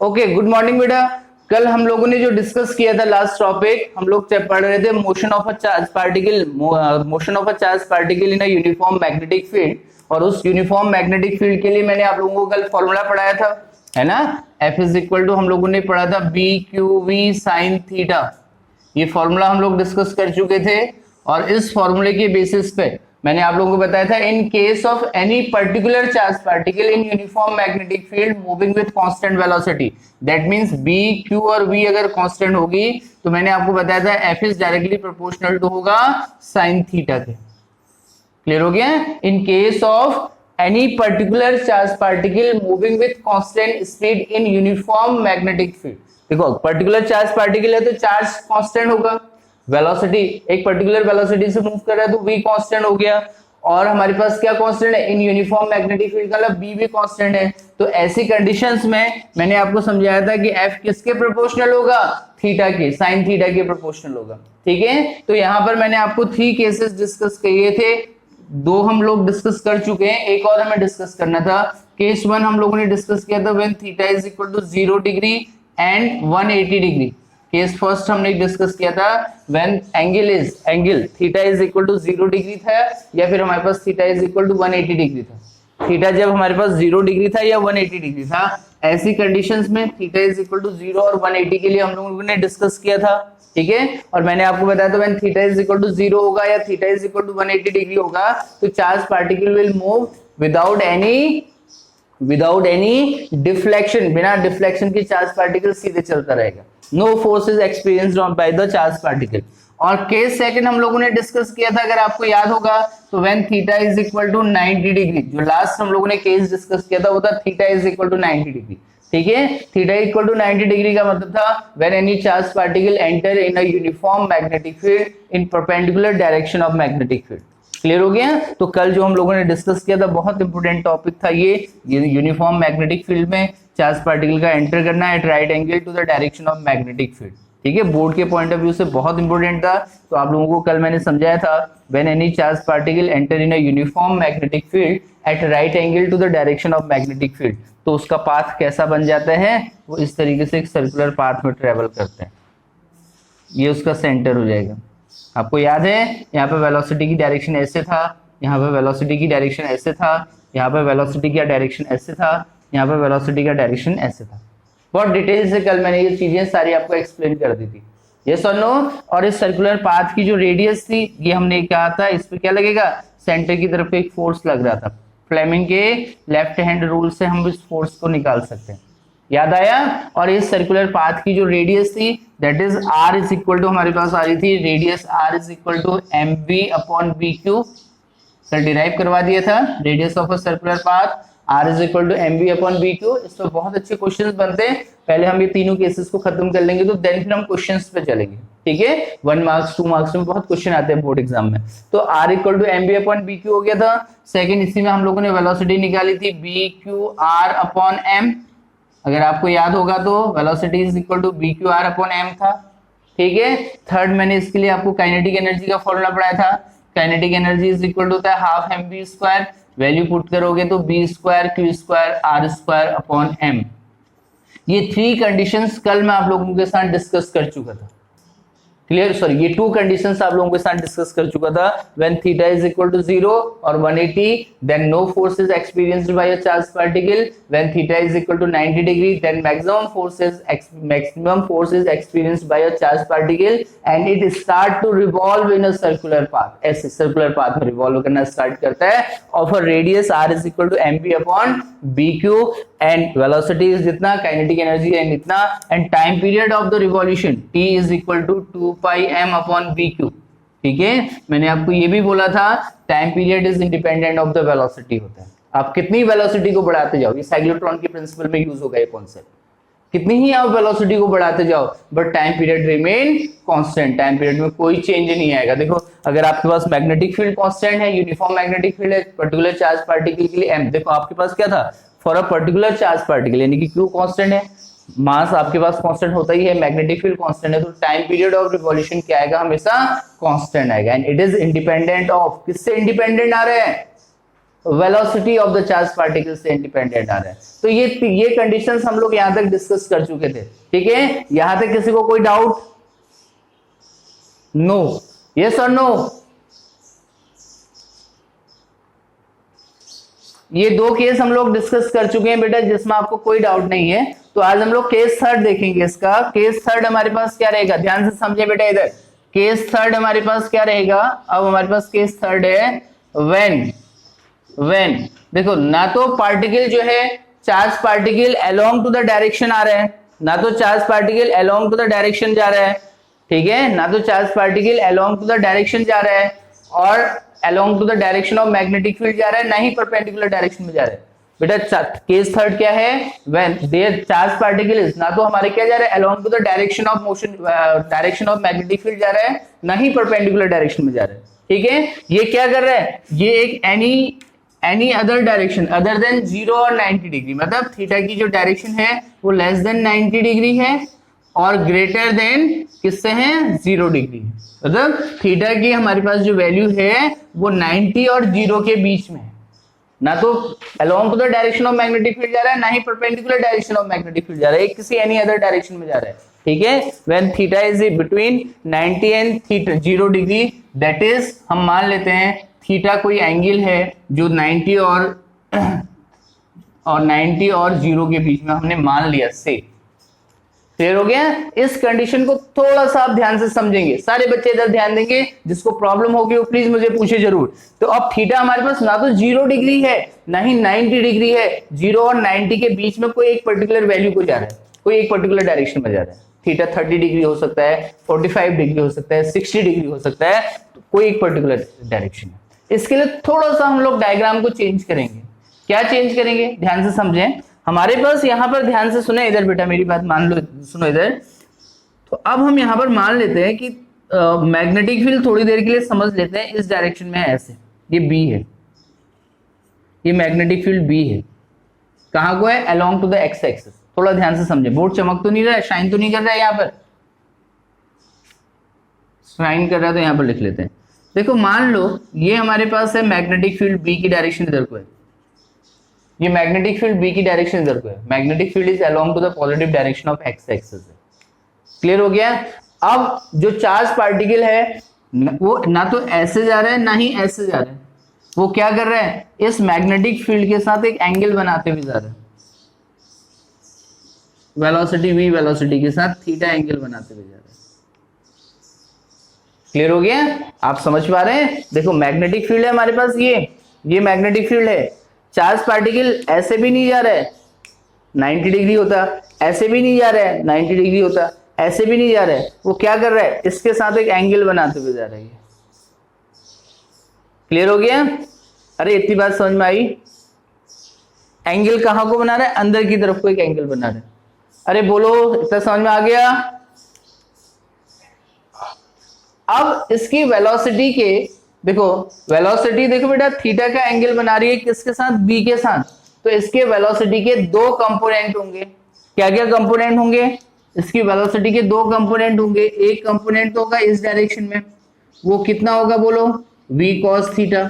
Okay, good morning बेटा। कल हम लोगों ने जो डिस्कस किया था लास्ट टॉपिक, हम लोग पढ़ रहे थे motion of a charge particle, motion of a charge particle in a uniform magnetic field. और उस यूनिफॉर्म मैग्नेटिक फील्ड के लिए मैंने आप लोगों को कल फॉर्मूला पढ़ाया था, है ना। F इज इक्वल टू हम लोगों ने पढ़ा था B Q V sine theta. ये फॉर्मूला हम लोग डिस्कस कर चुके थे और इस फॉर्मूले के बेसिस पे मैंने आप लोगों को बताया था, in case of any particular charge particle in uniform magnetic field moving with constant velocity, that means B Q और वी अगर कांस्टेंट होगी तो मैंने आपको बताया था F is directly proportional to होगा साइन थीटा के। क्लियर हो गया। In case of any particular charge particle moving with constant speed in uniform magnetic field, देखो पर्टिकुलर चार्ज पार्टिकल है तो चार्ज कांस्टेंट होगा, वेलोसिटी एक पर्टिकुलर वेलोसिटी से मूव कर रहा है तो v कांस्टेंट हो गया। और हमारे पास क्या कांस्टेंट है, इन यूनिफॉर्म मैग्नेटिक फील्ड का मतलब b भी कांस्टेंट है। तो ऐसी कंडीशंस में मैंने आपको समझाया था कि f किसके प्रोपोर्शनल होगा, थीटा के, साइन थीटा के प्रोपोर्शनल होगा। ठीक है, तो यहां पर मैंने आपको 3 केसेस डिस्कस किए थे, 2 हम लोग डिस्कस कर चुके हैं, एक और हमें डिस्कस करना था। केस 1 हम लोगों ने डिस्कस किया था when theta is equal to 0 degree and 180 degree. Case first हमने डिस्कस किया था when angle theta is equal to 0 degree था या फिर हमारे पास theta is equal to 180 degree था। थीटा जब हमारे पास 0 डिग्री था या 180 डिग्री था, ऐसी कंडीशंस में थीटा इज इक्वल टू 0 और 180 के लिए हम लोगों ने डिस्कस किया था। ठीक है, और मैंने आपको बताया था when theta is equal to 0 होगा या theta is equal to 180 degree होगा तो charge particle will move without any deflection, बिना डिफ्लेक्शन के चार्ज पार्टिकल सीधे चलता रहेगा। No force is experienced by the charge particle. और केस सेकंड हम लोगों ने डिस्कस किया था, अगर आपको याद होगा तो when theta is equal to 90 degree, जो लास्ट हम लोगों ने केस डिस्कस किया था वो था theta is equal to 90 degree. ठीक है, थीटा इक्वल टू 90 डिग्री का मतलब था when any charge particle enter in a uniform magnetic field in perpendicular direction of magnetic field. Clear हो गया। तो कल जो हम लोगों ने डिस्कस किया था बहुत इंपॉर्टेंट टॉपिक था ये यूनिफॉर्म मैग्नेटिक फील्ड में चार्ज पार्टिकल का एंटर करना at right angle to the direction of magnetic field. ठीक है, बोर्ड के पॉइंट ऑफ व्यू से बहुत इंपॉर्टेंट था। तो आप लोगों को कल मैंने समझाया था when any charge particle enter in a uniform magnetic field at right angle to the direction of magnetic field, तो उसका पाथ कैसा बन जाता है, वो इस तरीके से एक सर्कुलर पाथ में ट्रेवल करते हैं। ये उसका सेंटर हो जाएगा। आपको याद है यहाँ पे वेलोसिटी की डायरेक्शन ऐसे था, यहाँ पे वेलोसिटी की डायरेक्शन ऐसे था, यहाँ पे वेलोसिटी का डायरेक्शन ऐसे था, यहाँ पे वेलोसिटी का डायरेक्शन ऐसे था। बहुत डिटेल से कल मैंने ये चीजें सारी आपको एक्सप्लेन कर दी थी। यस और नो। और इस सर्कुलर पाथ की जो रेडियस थी ये हमने कहा था इस पे क्या लगेगा, सेंटर की तरफ एक फोर्स लग रहा था। फ्लेमिंग के लेफ्ट हैंड रूल से हम इस फोर्स को निकाल सकते हैं, याद आया। और इस सर्कुलर पाथ की जो रेडियस थी that is r is equal to, हमारे पास आ रही थी radius r is equal to mv upon bq। Sir derive करवा दिया था radius of a circular path r is equal to mv upon bq। इस पर बहुत अच्छे क्वेश्चंस बनते हैं। पहले हम ये तीनों केसेस को खत्म कर लेंगे तो देन फिर हम क्वेश्चंस पे चलेंगे। ठीक है, 1 मार्क्स 2 मार्क्स में बहुत क्वेश्चन आते हैं बोर्ड एग्जाम में। तो r equal to mv upon bq हो गया था। सेकंड, इसी में हम लोगों ने वेलोसिटी निकाली थी bqr अपॉन m। अगर आपको याद होगा तो velocity is equal to bqr upon m था। ठीक है, थर्ड मैंने इसके लिए आपको काइनेटिक एनर्जी का फॉर्मूला पढ़ाया था। Kinetic energy is equal to होता है half mv square, value put करोगे तो b square q square r square upon m। ये 3 कंडीशंस कल मैं आप लोगों के साथ डिस्कस कर चुका था। क्लियर, सॉरी, ये 2 कंडीशंस आप लोगों के साथ डिस्कस कर चुका था। When theta is equal to 0 और 180 then no force is experienced by a charge particle. When theta is equal to 90 degree then maximum force is experienced by a charge particle and it start to revolve in a circular path. ऐसे circular path में revolve करना start करता है of a radius r is equal to mv upon bq and velocity is जितना, kinetic energy है इतना, and time period of the revolution t is equal to 2 pi m upon bq। ठीक है, मैंने आपको ये भी बोला था time period is independent of the velocity होता है। आप कितनी वेलोसिटी को बढ़ाते जाओ, ये साइक्लोट्रॉन के प्रिंसिपल में यूज होगा ये कॉन्सेप्ट। कितनी ही आप वेलोसिटी को बढ़ाते जाओ but time period remain constant, time period में कोई चेंज नहीं आएगा। देखो अगर आपके पास मैग्नेटिक फील्ड कांस्टेंट है, यूनिफॉर्म मैग्नेटिक फील्ड है पर्टिकुलर चार्ज पार्टिकल के लिए m, देखो आपके पास क्या था for a particular charge particle, यानी कि q कांस्टेंट है, मास आपके पास कांस्टेंट होता ही है, मैग्नेटिक फील्ड कांस्टेंट है, तो टाइम पीरियड ऑफ रिवॉल्यूशन क्या आएगा, हमेशा कांस्टेंट आएगा। And it is independent of, किससे इंडिपेंडेंट आ रहा है, velocity of the charge particle से इंडिपेंडेंट आ रहा है। तो ये कंडीशंस हम लोग यहां तक डिस्कस कर चुके थे, ठीक है। यहां तक किसी को कोई डाउट? नो, यस और नो? ये दो केस हम लोग डिस्कस कर चुके हैं बेटा, जिसमें आपको कोई डाउट नहीं है। तो आज हम लोग केस थर्ड देखेंगे। इसका केस थर्ड हमारे पास क्या रहेगा, ध्यान से समझे बेटा। इधर केस थर्ड हमारे पास क्या रहेगा, अब हमारे पास केस थर्ड है व्हेन देखो, ना तो पार्टिकल जो है charge particle along to the direction आ रहा है, ना तो charge particle along to the direction जा रहा है, ठीक है, ना तो charge particle along to the direction जा रहा है और along to the direction of magnetic field जा रहा है, ना ही परपेंडिकुलर डायरेक्शन में जा रहा है। बेटा केस थर्ड क्या है, when there charge particle is, ना तो हमारे क्या जा रहा है along to the direction of motion, direction of magnetic field जा रहा है, ना ही परपेंडिकुलर डायरेक्शन में जा रहा है, ठीक है। ये क्या कर रहा है, ये एक any other direction other than 0 और 90 डिग्री, मतलब थीटा की जो डायरेक्शन है वो लेस देन 90 डिग्री है और ग्रेटर देन किससे है, 0 डिग्री। मतलब थीटा की हमारे पास जो वैल्यू है वो 90 और 0 के बीच में है, ना तो along to the direction of magnetic field जा रहा है, ना ही perpendicular direction of magnetic field जा रहा है, एक किसी एनी अदर डायरेक्शन में जा रहा है, ठीक है। When theta is between 90 and 0 degree, that is हम मान लेते हैं थीटा कोई एंगल है जो 90 और 0 के बीच में हमने मान लिया से। क्लियर हो गया? इस कंडीशन को थोड़ा सा आप ध्यान से समझेंगे, सारे बच्चे इधर ध्यान देंगे, जिसको प्रॉब्लम होगी वो प्लीज मुझे पूछे जरूर। तो अब थीटा हमारे पास ना तो 0 डिग्री है ना ही 90 डिग्री है, 0 और 90 के बीच में कोई एक पर्टिकुलर वैल्यू को जा रहा है, कोई एक पर्टिकुलर डायरेक्शन में जा रहा है। थीटा 30 डिग्री हो सकता है, 45 डिग्री हो सकता है, 60 डिग्री हो सकता है, तो कोई एक पर्टिकुलर डायरेक्शन है। इसके लिए थोड़ा सा हम लोग डायग्राम को चेंज करेंगे। क्या चेंज करेंगे, ध्यान से समझें। हमारे पास यहां पर ध्यान से सुने इधर बेटा, मेरी बात मान लो, सुनो इधर। तो अब हम यहां पर मान लेते हैं कि मैग्नेटिक फील्ड थोड़ी देर के लिए समझ लेते हैं इस डायरेक्शन में ऐसे, ये बी है, ये मैग्नेटिक फील्ड बी है, कहां को है, along to the x axis. थोड़ा ध्यान से समझे, बोर्ड चमक तो नहीं रहा है, शाइन तो नहीं कर रहा है, यहां पर शाइन कर रहा है तो यहां पर लिख लेते हैं। देखो मान लो ये हमारे पास है मैग्नेटिक फील्ड बी की डायरेक्शन इधर को है, ये मैग्नेटिक फील्ड बी की डायरेक्शन इधर को है, magnetic field is along to the positive direction of x axis. Clear हो गया? अब जो चार्ज पार्टिकल है वो ना तो ऐसे जा रहा है ना ही ऐसे जा रहा है, वो क्या कर रहा है, इस मैग्नेटिक फील्ड के साथ एक एंगल बनाते हुए जा रहा है, वेलोसिटी v वेलोसिटी के साथ थीटा एंगल बनाते हुए जा रहा है। क्लियर हो गया? आप समझ पा रहे हैं? देखो मैग्नेटिक फील्ड है हमारे पास, ये मैग्नेटिक फील्ड है, चार्ज पार्टिकल ऐसे भी नहीं जा रहा है 90 डिग्री होता, ऐसे भी नहीं जा रहा है 90 डिग्री होता, ऐसे भी नहीं जा रहा है, वो क्या कर रहा है, इसके साथ एक एंगल बनाते हुए जा रहा है। क्लियर हो गया? अरे इतनी बात समझ में आई? एंगल कहां को बना रहा है, अंदर की तरफ को एक एंगल बना रहा है। अरे बोलो, इतना समझ में आ गया? अब इसकी वेलोसिटी के देखो, वेलोसिटी देखो बेटा, थीटा का एंगल बना रही है किसके साथ, बी के साथ। तो इसके वेलोसिटी के दो कंपोनेंट होंगे। क्या क्या कंपोनेंट होंगे? इसकी वेलोसिटी के दो कंपोनेंट होंगे। एक कंपोनेंट तो होगा इस डायरेक्शन में, वो कितना होगा बोलो, v cos थीटा।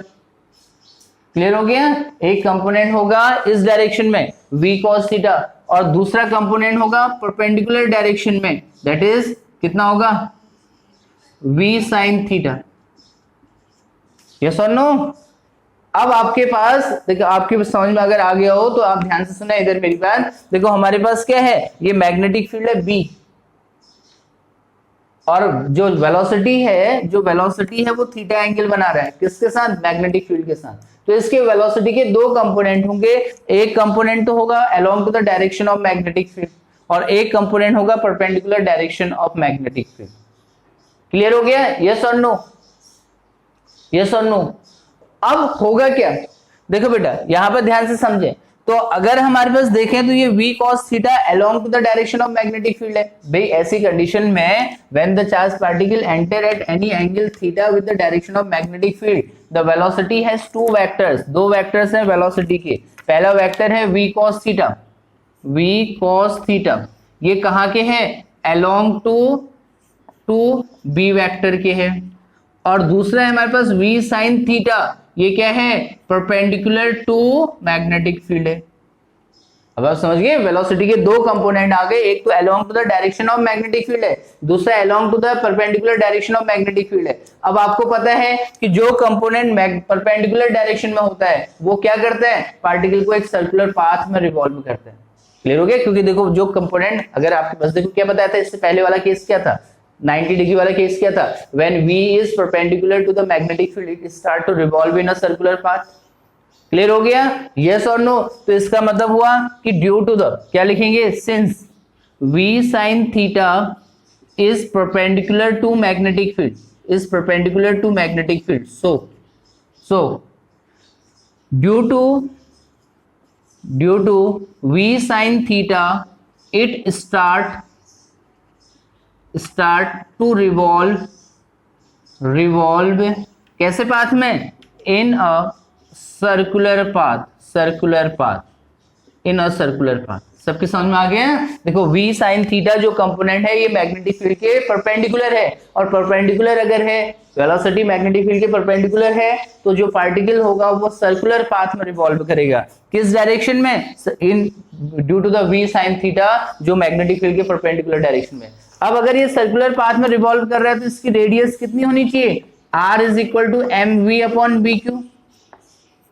क्लियर हो गया? एक कंपोनेंट होगा इस डायरेक्शन में v cos थीटा, और दूसरा कंपोनेंट होगा परपेंडिकुलर डायरेक्शन में, दैट इज कितना होगा, v sin थीटा। यस और नो? अब आपके पास देखो, आपके समझ में अगर आ गया हो तो आप ध्यान से सुना इधर मेरी बात। देखो हमारे पास क्या है, ये मैग्नेटिक फील्ड है B, और जो वेलोसिटी है वो थीटा एंगल बना रहा है किसके साथ, मैग्नेटिक फील्ड के साथ। तो इसके वेलोसिटी के दो कंपोनेंट होंगे, एक कंपोनेंट तो होगा along to the direction of magnetic field, और एक कंपोनेंट होगा perpendicular direction of magnetic field. Clear हो गया? यस और नो? यस और नो? अब होगा क्या, देखो बेटा यहां पर ध्यान से समझे। तो अगर हमारे पास देखें तो ये v cos theta along to the direction of magnetic field है। भाई ऐसी कंडीशन में when the charge particle enter at any angle theta with the direction of magnetic field, the velocity has two vectors, दो vectors हैं velocity के। पहला vector है v cos theta, v cos theta, ये कहां के हैं, अलोंग टू b वेक्टर के हैं। और दूसरा है हमारे पास v sin थीटा, ये क्या है, परपेंडिकुलर टू मैग्नेटिक फील्ड है। अब आप समझ गए, वेलोसिटी के दो कंपोनेंट आ गए, एक तो along to the direction of magnetic field है, दूसरा along to the perpendicular direction of magnetic field है। अब आपको पता है कि जो कंपोनेंट परपेंडिकुलर डायरेक्शन में होता है वो क्या करता है, पार्टिकल को एक सर्कुलर पाथ में रिवॉल्व करता है। क्लियर हो गया? क्योंकि देखो जो कंपोनेंट, अगर आपके पास देखो क्या बताया था, इससे पहले वाला केस क्या था, 90 डिग्री वाला केस क्या था, when V is perpendicular to the magnetic field it start to revolve in a circular path. Clear हो गया? यस और नो? तो इसका मतलब हुआ कि ड्यू टू द, क्या लिखेंगे, since V sin theta is perpendicular to magnetic field, is perpendicular to magnetic field, so due to V sin theta it start to revolve कैसे पाथ में, in a circular path in a circular path। सबके समझ में आ गया? देखो V sin theta जो component है ये मैग्नेटिक फील्ड के परपेंडिकुलर है, और परपेंडिकुलर अगर है, वेलोसिटी मैग्नेटिक फील्ड के परपेंडिकुलर है, तो जो पार्टिकल होगा वो सर्कुलर पाथ में रिवॉल्व करेगा। किस डायरेक्शन में, in due to the V sin theta जो मैग्नेटिक फील्ड के परपेंडिकुलर डायरेक्शन में। अब अगर ये सर्कुलर पाथ में रिवॉल्व कर रहा है तो इसकी रेडियस कितनी होनी चाहिए, r is equal to mv upon bq।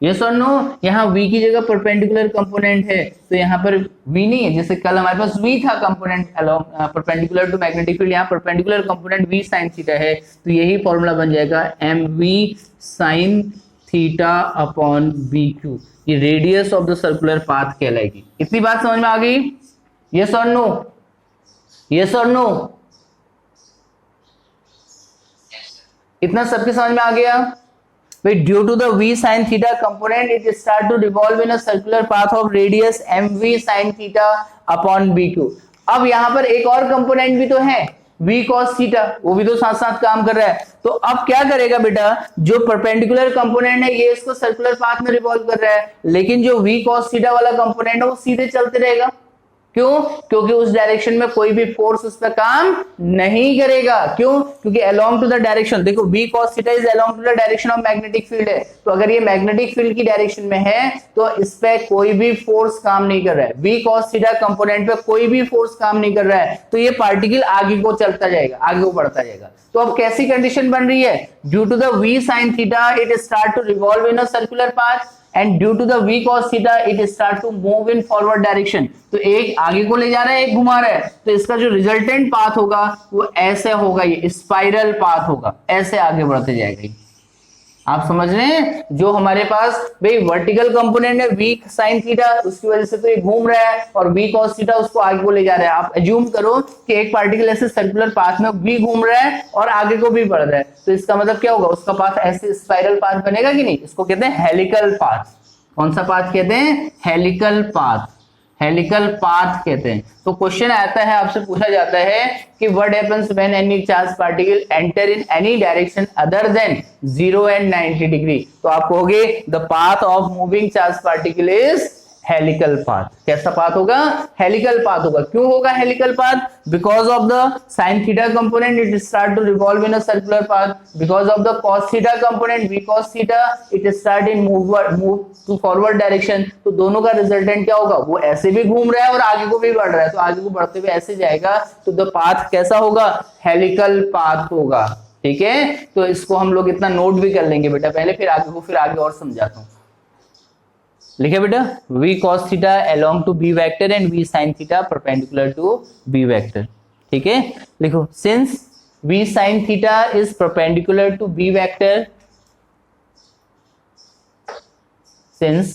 Yes और नो? यहाँ v की जगह परपेंडिकुलर कंपोनेंट है, तो यहाँ पर v नहीं है, जैसे कल हमारे पास v था component along perpendicular to magnetic field, यहाँ perpendicular component v sin theta है, तो यही फॉर्मूला बन जाएगा mv sin theta upon bq। ये radius of the circular path कहलाएगी। इतनी बात समझ में आ गई? यस और नो? यस और नो? इतना सबके समझ में आ गया? Due to the V sin theta component, it start to revolve in a circular path of radius mv sin theta upon bq। अब यहाँ पर एक और कंपोनेंट भी तो है V cos थीटा, वो भी तो साथ साथ काम कर रहा है। तो अब क्या करेगा बेटा, जो परपेंडिकुलर कंपोनेंट है ये इसको सर्कुलर पाथ में रिवॉल्व कर रहा है, लेकिन जो V cos थीटा वाला कंपोनेंट है वो सीधे चलते रहेगा। क्यों? क्योंकि उस डायरेक्शन में कोई भी फोर्स उस पर काम नहीं करेगा। क्यों? क्योंकि अलोंग टू द डायरेक्शन, देखो V cos theta is along to the direction of magnetic field है, तो अगर ये मैग्नेटिक फील्ड की डायरेक्शन में है तो इस पे कोई भी फोर्स काम नहीं कर रहा है, V cos थीटा कंपोनेंट पे कोई भी फोर्स काम नहीं कर रहा है, तो ये पार्टिकल आगे को चलता जाएगा, आगे को बढ़ता जाएगा। तो अब कैसी कंडीशन बन रही है, due to the V sin theta it start to revolve in a circular path, and due to the V cos theta it start to move in forward direction. तो एक आगे को ले जा रहा है, एक घुमा रहा है, तो इसका जो रिजल्टेंट पाथ होगा वो ऐसे होगा, ये स्पाइरल पाथ होगा, ऐसे आगे बढ़ते जाएगा। आप समझ रहे हैं? जो हमारे पास भाई वर्टिकल कंपोनेंट है V sin थीटा, उसकी वजह से तो ये घूम रहा है, और V cos थीटा उसको आगे को ले जा रहा है। आप एज्यूम करो कि एक पार्टिकल ऐसे सर्कुलर पाथ में भी घूम रहा है और आगे को भी बढ़ रहा है, तो इसका मतलब क्या होगा, उसका पाथ ऐसे स्पाइरल पाथ बनेगा कि नहीं? इसको कहते हैं हेलिकल पाथ। कौन सा पाथ कहते हैं? हेलिकल पाथ, हेलिकल पाथ कहते हैं। तो क्वेश्चन आता है, आपसे पूछा जाता है कि what happens when any charge particle enter in any direction other than 0 and 90 degree. तो आप कहोगे the path of moving charge particle is helical path. कैसा पाथ होगा? हेलिकल पाथ होगा। क्यों होगा helical path? Because of the sine theta component it start to revolve in a circular path, because of the cos theta component V cos theta it start in move to forward direction. तो दोनों का resultant क्या होगा, वो ऐसे भी घूम रहा है और आगे को भी बढ़ रहा है, तो आगे को बढ़ते हुए ऐसे जाएगा, तो द पाथ कैसा होगा? हेलिकल पाथ होगा। ठीक है, तो इसको हम लोग इतना नोट भी कर लेंगे बेटा पहले, फिर आगे और समझाता हूँ। लिखे बेटा, V cos theta along to B vector and V sin theta perpendicular to B vector. ठीक है, लिखो since V sin theta is perpendicular to B vector, since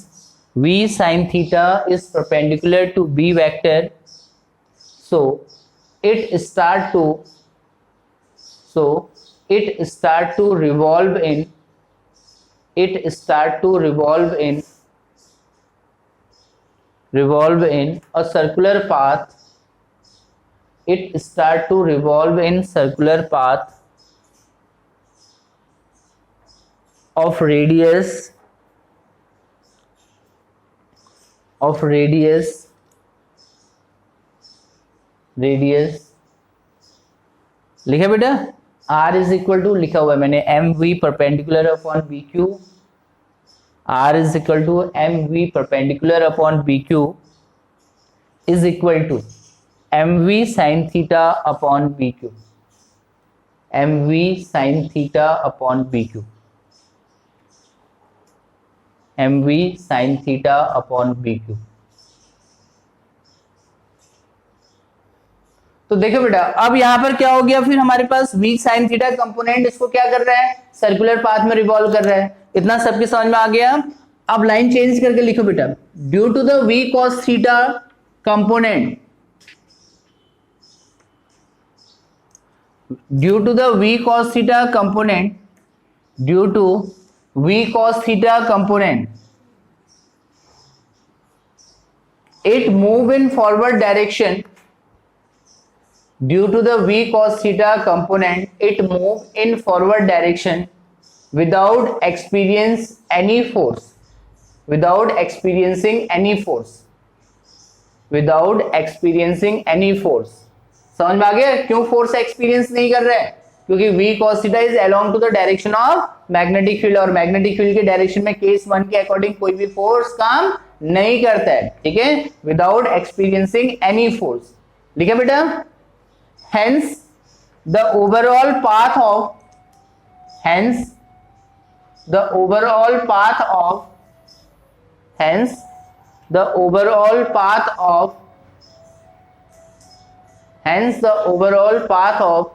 V sin theta is perpendicular to B vector, so it start to revolve in a circular path. It start to revolve in circular path of radius लिखा बेटा, R is equal to लिखा हुआ है मैंने mv perpendicular upon bq, R is equal to mv perpendicular upon bq is equal to mv sin theta upon bq, mv sin theta upon bq, mv sin theta upon bq। तो देखो बेटा अब यहां पर क्या हो गया, फिर हमारे पास v sin थीटा कंपोनेंट इसको क्या कर रहा है, सर्कुलर पाथ में रिवॉल्व कर रहा है। इतना सबके समझ में आ गया। अब लाइन चेंज करके लिखो बेटा, due to the v cos theta component, due to the v cos theta component, due to v cos theta component, it move in forward direction, due to the v cos theta component it move in forward direction without experience any force, without experiencing any force, without experiencing any force। समझ में आ गया क्यों force experience नहीं कर रहा है, क्योंकि v cos theta is along to the direction of magnetic field और magnetic field के डायरेक्शन में केस 1 के अकॉर्डिंग कोई भी फोर्स काम नहीं करता है, ठीक है, विदाउट एक्सपीरियंसिंग एनी फोर्स। लिखा बेटा, hence the overall path of, hence the overall path of, hence the overall path of, hence the overall path of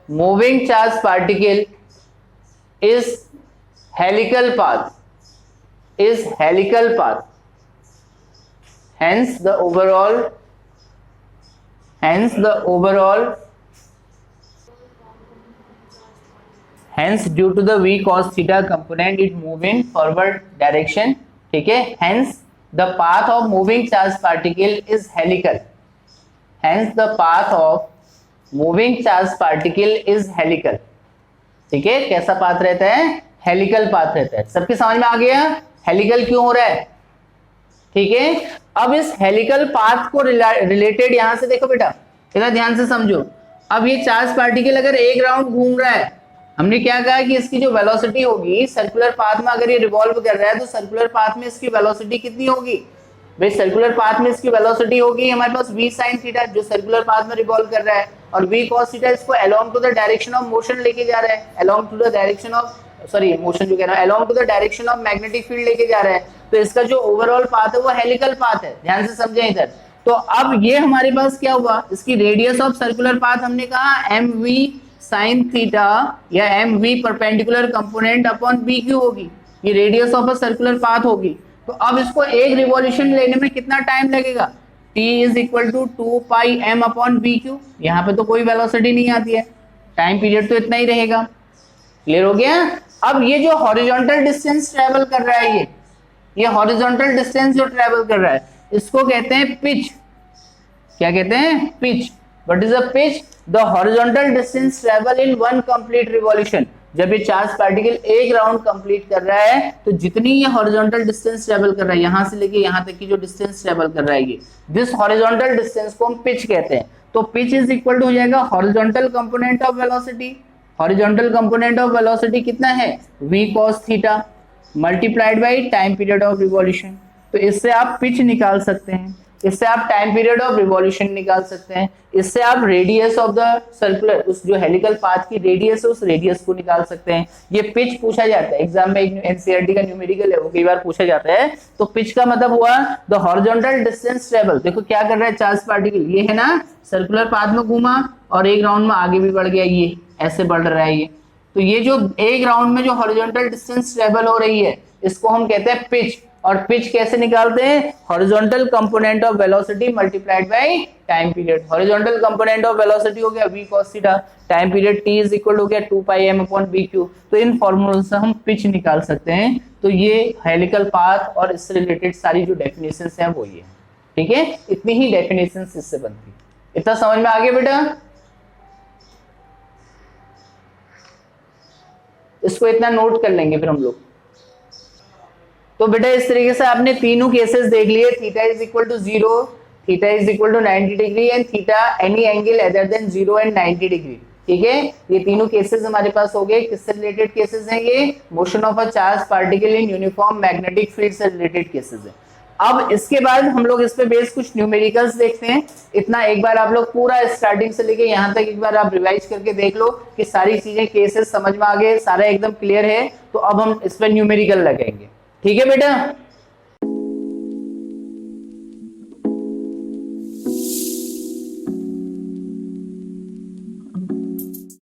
moving charge particle is helical path, is helical path, hence the overall, hence the overall, hence due to the v cos theta component it move in forward direction, ठीक है, hence the path of moving charge particle is helical, hence the path of moving charge particle is helical, ठीक है, कैसा path रहता है, helical path रहता है। सबके समझ में आ गया हेलिकल क्यों हो रहा है, ठीक है। अब इस हेलिकल पाथ को रिलेटेड यहां से देखो बेटा, इधर ध्यान से समझो। अब ये चार्ज पार्टिकल अगर एक राउंड घूम रहा है, हमने क्या कहा कि इसकी जो वेलोसिटी होगी सर्कुलर पाथ में, अगर ये रिवॉल्व कर रहा है तो सर्कुलर पाथ में इसकी वेलोसिटी कितनी होगी भाई, सर्कुलर पाथ में इसकी वेलोसिटी होगी हमारे पास v sin थीटा जो सर्कुलर पाथ में रिवॉल्व कर रहा है, और v cos थीटा इसको along to the direction of motion लेके जा रहा है, along to the direction of, sorry motion जो कह रहा है, along to the direction of magnetic field लेके जा रहा है। तो इसका जो ओवरऑल पाथ है वो हेलिकल पाथ है, ध्यान से समझें इधर। तो अब ये हमारे पास क्या हुआ, इसकी रेडियस ऑफ सर्कुलर पाथ हमने कहा mv sin थीटा या mv perpendicular component upon bq होगी, ये radius of a circular path होगी। तो अब इसको एक रिवॉल्यूशन लेने में कितना टाइम लगेगा, t is equal to 2 pi m upon bq, यहाँ पे तो कोई वेलोसिटी नहीं आती है, टाइम पीरियड तो इतना ही रहेगा। क्लियर हो गया। अब ये जो हॉरिजॉन्टल डिस्टेंस ट्रेवल कर रहा है, ये हॉरिजॉन्टल डिस्टेंस जो ट्रेवल कर रहा है इसको कहते हैं पिच। क्या कहते हैं, pitch. What is a pitch, the horizontal distance travel in one complete revolution. जब ये चार्ज पार्टिकल एक राउंड कंप्लीट कर रहा है तो जितनी ये हॉरिजॉन्टल डिस्टेंस ट्रेवल कर रहा है, यहां से लेके यहां तक की जो डिस्टेंस ट्रेवल कर रहा है, ये दिस हॉरिजॉन्टल डिस्टेंस को हम पिच कहते हैं। तो पिच इज इक्वल टू हो जाएगा horizontal component of velocity. Horizontal component of velocity कितना है, v cos theta multiplied by time period of revolution. तो इससे आप पिच निकाल सकते हैं, इससे आप टाइम पीरियड ऑफ रिवॉल्यूशन निकाल सकते हैं, इससे आप रेडियस ऑफ द सर्कुलर, उस जो हेलिकल पाथ की रेडियस है उस रेडियस को निकाल सकते हैं। ये पिच पूछा जाता है एग्जाम में, एनसीईआरटी का न्यूमेरिकल है वो कई बार पूछा जाता है। तो पिच का मतलब हुआ द हॉरिजॉन्टल डिस्टेंस ट्रेवल। देखो क्या कर रहा है चार्ज पार्टिकल, ये है ना सर्कुलर पाथ में घूमा और एक राउंड में आगे भी बढ़ गया, ये ऐसे बढ़ रहा है ये। तो ये जो एक राउंड में जो हॉरिजॉन्टल डिस्टेंस ट्रेवल हो रही है इसको हम कहते हैं पिच। और पिच कैसे निकालते हैं, horizontal component of velocity multiplied by time period. Horizontal component of velocity हो गया v cos theta, time period t is equal हो गया 2 पाई m अपॉन bq। तो इन फॉर्मूलों से हम पिच निकाल सकते हैं। तो ये हेलिकल पाथ और इससे रिलेटेड सारी जो डेफिनेशंस हैं वो ये, ठीक है, इतनी ही डेफिनेशंस इससे बनती है। इतना समझ में आ गया बेटा, इसको इतना नोट कर लेंगे फिर हम लोग। तो बेटा इस तरीके से आपने तीनों केसेस देख लिए, theta is equal to 0, theta is equal to 90 degree and theta any angle other than 0 and 90 degree. ठीक है, ये तीनों केसेस हमारे पास हो गए। किससे रिलेटेड केसेस हैं ये? Motion of a charge particle in uniform magnetic field से रिलेटेड केसेस हैं। अब इसके बाद हम लोग इस पे बेस कुछ न्यूमेरिकल्स देखते हैं। इतना एक बार आप लोग पूरा स्टार्टिंग से लेके यहाँ तक एक बार आप रिवाइज करके देख लो कि सारी चीजें केसेस समझ में आ गए, सारा एकदम क्लियर है। तो अब हम इस पे न्यूमेरिकल लगेंगे, ठीक है बेटा।